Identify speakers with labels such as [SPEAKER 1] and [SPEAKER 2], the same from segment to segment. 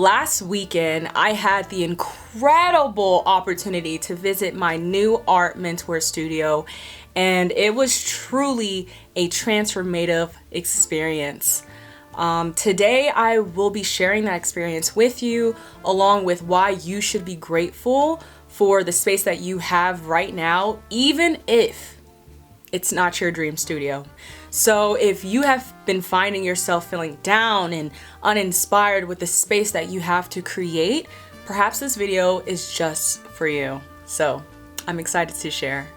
[SPEAKER 1] last weekend, I had the incredible opportunity to visit my new art mentor studio, and it was truly a transformative experience. Today, I will be sharing that experience with you, along with why you should be grateful for the space that you have right now, even if it's not your dream studio. So if you have been finding yourself feeling down and uninspired with the space that you have to create, perhaps this video is just for you. So I'm excited to share.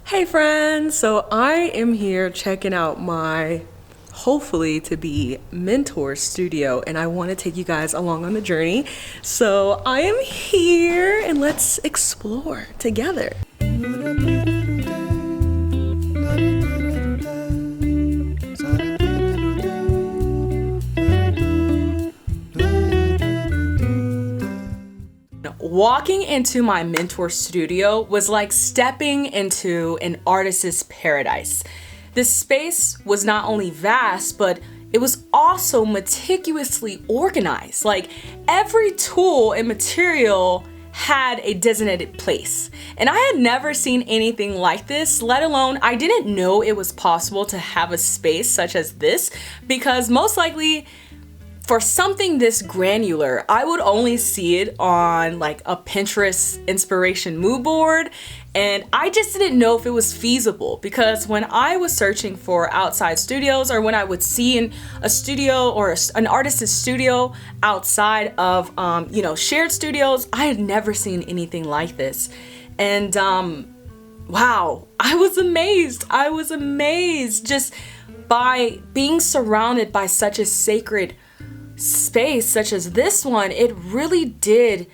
[SPEAKER 1] Hey friends, so I am here checking out my hopefully to be mentor studio, and I want to take you guys along on the journey. So I am here and let's explore together. Walking into my mentor studio was like stepping into an artist's paradise. This space was not only vast, but it was also meticulously organized. Like every tool and material had a designated place. And I had never seen anything like this, let alone I didn't know it was possible to have a space such as this, because most likely for something this granular, I would only see it on like a Pinterest inspiration mood board, and I just didn't know if it was feasible, because when I was searching for outside studios, or when I would see a studio or an artist's studio outside of shared studios, I had never seen anything like this. And wow, I was amazed just by being surrounded by such a sacred space such as this one. It really did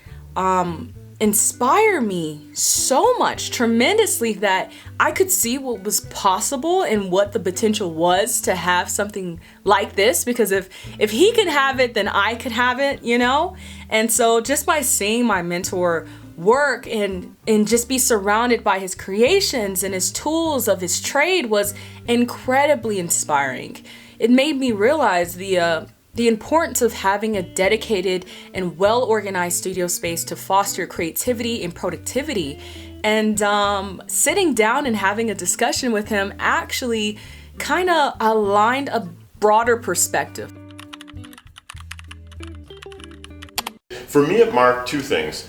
[SPEAKER 1] inspire me so much, tremendously, that I could see what was possible and what the potential was to have something like this, because if he could have it, then I could have it, you know? And so just by seeing my mentor work and just be surrounded by his creations and his tools of his trade was incredibly inspiring. It made me realize the importance of having a dedicated and well-organized studio space to foster creativity and productivity. And sitting down and having a discussion with him actually kind of aligned a broader perspective.
[SPEAKER 2] For me, it marked two things.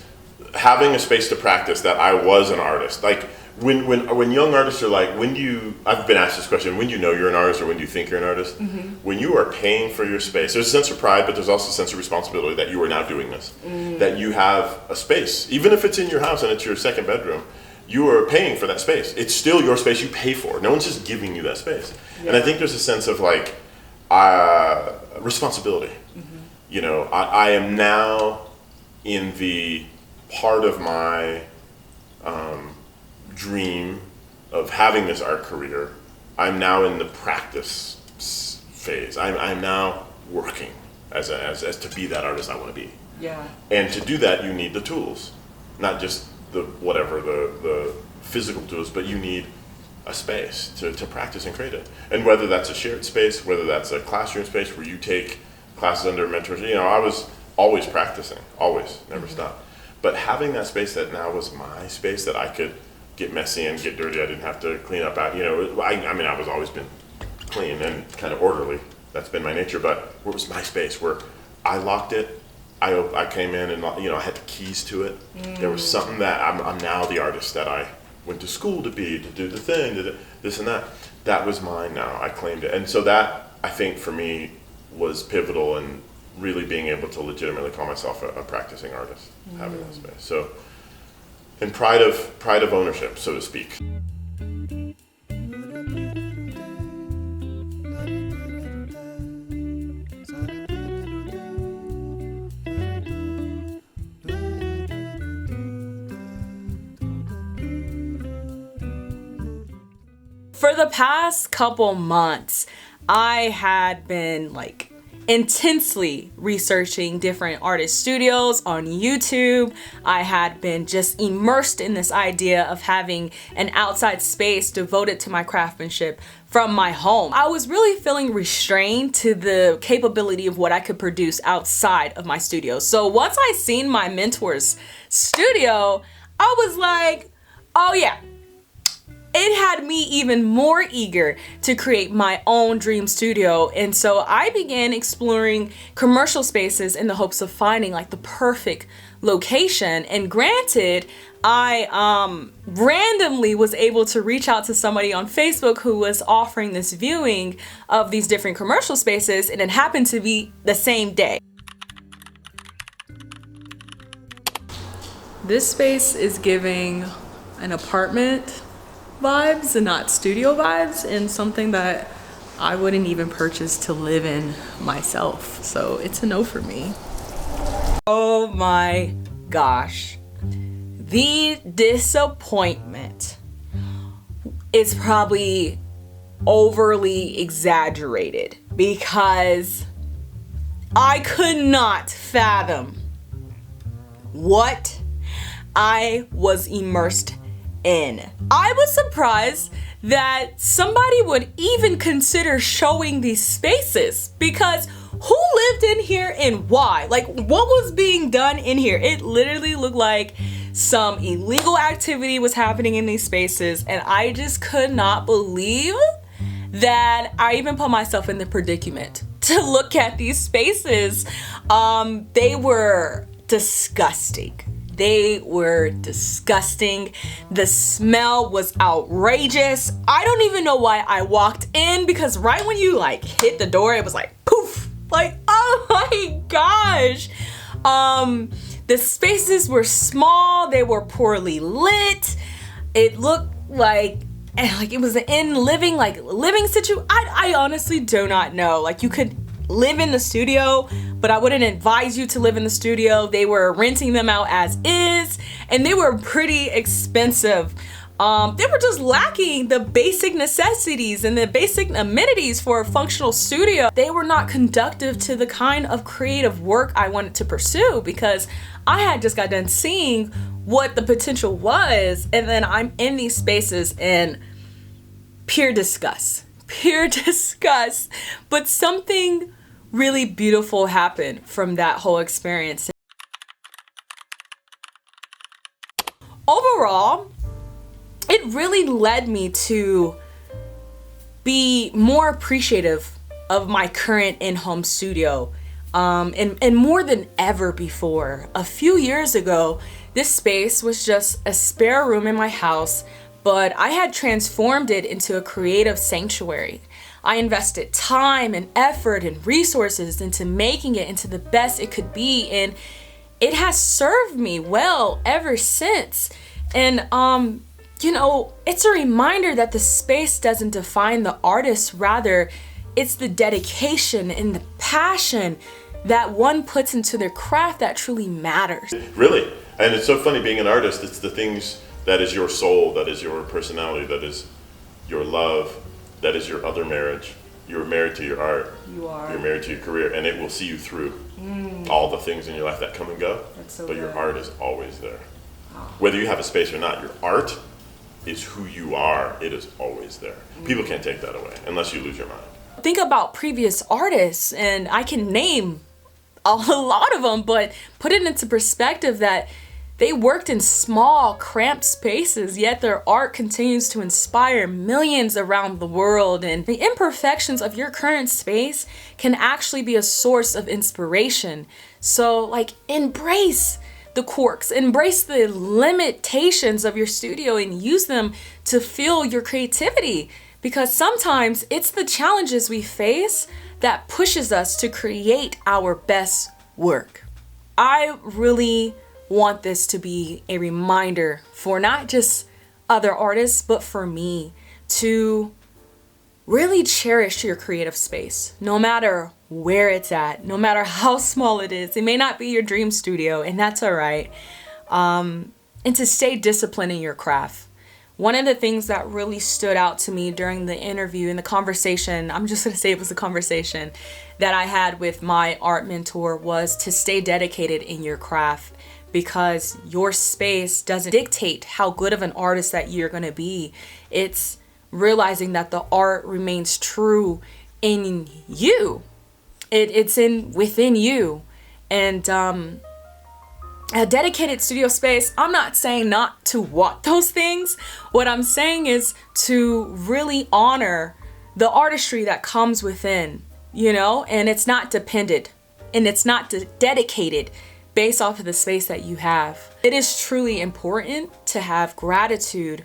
[SPEAKER 2] Having a space to practice that I was an artist. Like when young artists are like, I've been asked this question, when do you know you're an artist, or when do you think you're an artist? Mm-hmm. When you are paying for your space, there's a sense of pride, but there's also a sense of responsibility that you are now doing this. That you have a space, even if it's in your house and it's your second bedroom, you are paying for that space. It's still your space you pay for. No one's just giving you that space. Yeah. And I think there's a sense of like responsibility. Mm-hmm. I am now in the part of my dream of having this art career. I'm now in the practice phase. I'm now working as to be that artist I want to be.
[SPEAKER 1] Yeah.
[SPEAKER 2] And to do that, you need the tools, not just the physical tools, but you need a space to practice and create it. And whether that's a shared space, whether that's a classroom space where you take classes under mentors, I was always practicing, always, never stopped. But having that space that now was my space, that I could get messy and get dirty, I didn't have to clean up. I was always been clean and kind of orderly. That's been my nature. But it was my space where I locked it. I came in and I had the keys to it. There was something that I'm now the artist that I went to school to be, to do the thing, to this and that. That was mine now. I claimed it. And so that, I think, for me, was pivotal in really being able to legitimately call myself a practicing artist, having that space. So, and pride of ownership, so to speak.
[SPEAKER 1] For the past couple months, I had been like intensely researching different artist studios on YouTube. I had been just immersed in this idea of having an outside space devoted to my craftsmanship from my home. I was really feeling restrained to the capability of what I could produce outside of my studio. So once I seen my mentor's studio, I was like, oh yeah. It had me even more eager to create my own dream studio. And so I began exploring commercial spaces in the hopes of finding like the perfect location. And granted, I randomly was able to reach out to somebody on Facebook who was offering this viewing of these different commercial spaces, and it happened to be the same day. This space is giving an apartment vibes and not studio vibes, and something that I wouldn't even purchase to live in myself. So it's a no for me. Oh my gosh. The disappointment is probably overly exaggerated because I could not fathom what I was immersed in. I was surprised that somebody would even consider showing these spaces, because who lived in here and why? Like, what was being done in here? It literally looked like some illegal activity was happening in these spaces, and I just could not believe that I even put myself in the predicament to look at these spaces. They were disgusting. They were disgusting. The smell was outrageous. I don't even know why I walked in, because right when you like hit the door, it was like poof, like, oh my gosh. The spaces were small. They were poorly lit. It looked like it was an living situation. I honestly do not know. Like, you could live in the studio, but I wouldn't advise you to live in the studio. They were renting them out as is, and they were pretty expensive. They were just lacking the basic necessities and the basic amenities for a functional studio. They were not conducive to the kind of creative work I wanted to pursue, because I had just got done seeing what the potential was, and then I'm in these spaces and pure disgust. But something really beautiful happened from that whole experience. Overall, it really led me to be more appreciative of my current in-home studio, and more than ever before. A few years ago, this space was just a spare room in my house, but I had transformed it into a creative sanctuary. I invested time and effort and resources into making it into the best it could be, and it has served me well ever since. And it's a reminder that the space doesn't define the artist, rather it's the dedication and the passion that one puts into their craft that truly matters. Really, and it's so funny being an artist. It's the things that is your soul, that is your personality, that is your love, that is your other marriage. You're married to your art. You are. You're married to your career, and it will see you through all the things in your life that come and go. So but good. Your art is always there. Oh. Whether you have a space or not, your art is who you are. It is always there. People can't take that away unless you lose your mind. Think about previous artists, and I can name a lot of them, but put it into perspective that they worked in small, cramped spaces, yet their art continues to inspire millions around the world. And the imperfections of your current space can actually be a source of inspiration. So, embrace the quirks, embrace the limitations of your studio, and use them to fuel your creativity. Because sometimes it's the challenges we face that pushes us to create our best work. I really want this to be a reminder for not just other artists, but for me, to really cherish your creative space, no matter where it's at, no matter how small it is. It may not be your dream studio, and that's all right. And to stay disciplined in your craft. one of the things that really stood out to me during the interview and the conversation, I'm just gonna say it was a conversation that I had with my art mentor, was to stay dedicated in your craft, because your space doesn't dictate how good of an artist that you're gonna be. It's realizing that the art remains true in you. It's within you. And a dedicated studio space, I'm not saying not to want those things. What I'm saying is to really honor the artistry that comes within, and it's not dependent and it's not dedicated based off of the space that you have. It is truly important to have gratitude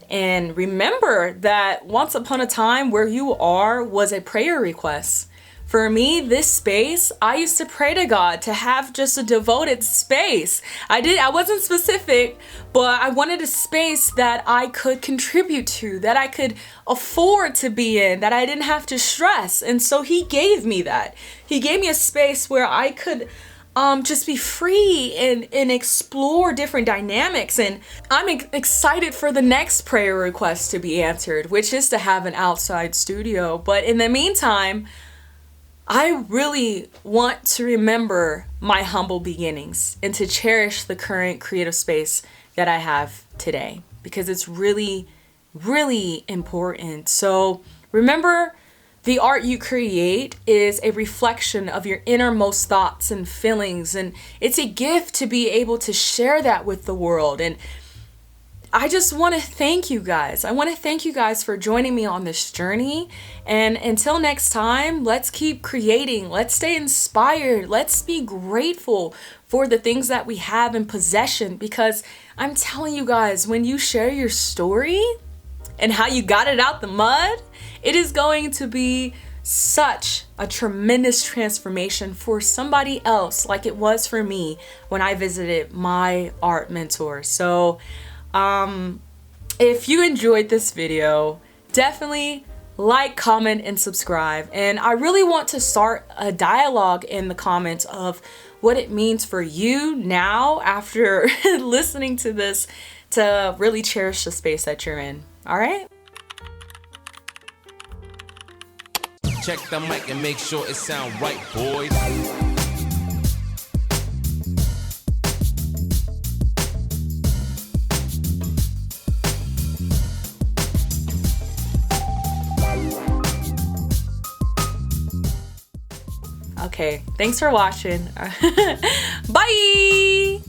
[SPEAKER 1] and remember that once upon a time where you are was a prayer request. For me, this space, I used to pray to God to have just a devoted space. I wasn't specific, but I wanted a space that I could contribute to, that I could afford to be in, that I didn't have to stress. And so he gave me that. He gave me a space where I could just be free and explore different dynamics. And I'm excited for the next prayer request to be answered, which is to have an outside studio. But in the meantime, I really want to remember my humble beginnings and to cherish the current creative space that I have today, because it's really, really important. So remember, the art you create is a reflection of your innermost thoughts and feelings, and it's a gift to be able to share that with the world. And I just want to thank you guys. I want to thank you guys for joining me on this journey. And until next time, let's keep creating. Let's stay inspired. Let's be grateful for the things that we have in possession, because I'm telling you guys, when you share your story and how you got it out the mud, it is going to be such a tremendous transformation for somebody else, like it was for me when I visited my art mentor. So if you enjoyed this video, definitely like, comment, and subscribe. And I really want to start a dialogue in the comments of what it means for you now, after listening to this, to really cherish the space that you're in. All right?
[SPEAKER 3] Check the mic and make sure it sound right, boys.
[SPEAKER 1] Okay, thanks for watching. Bye!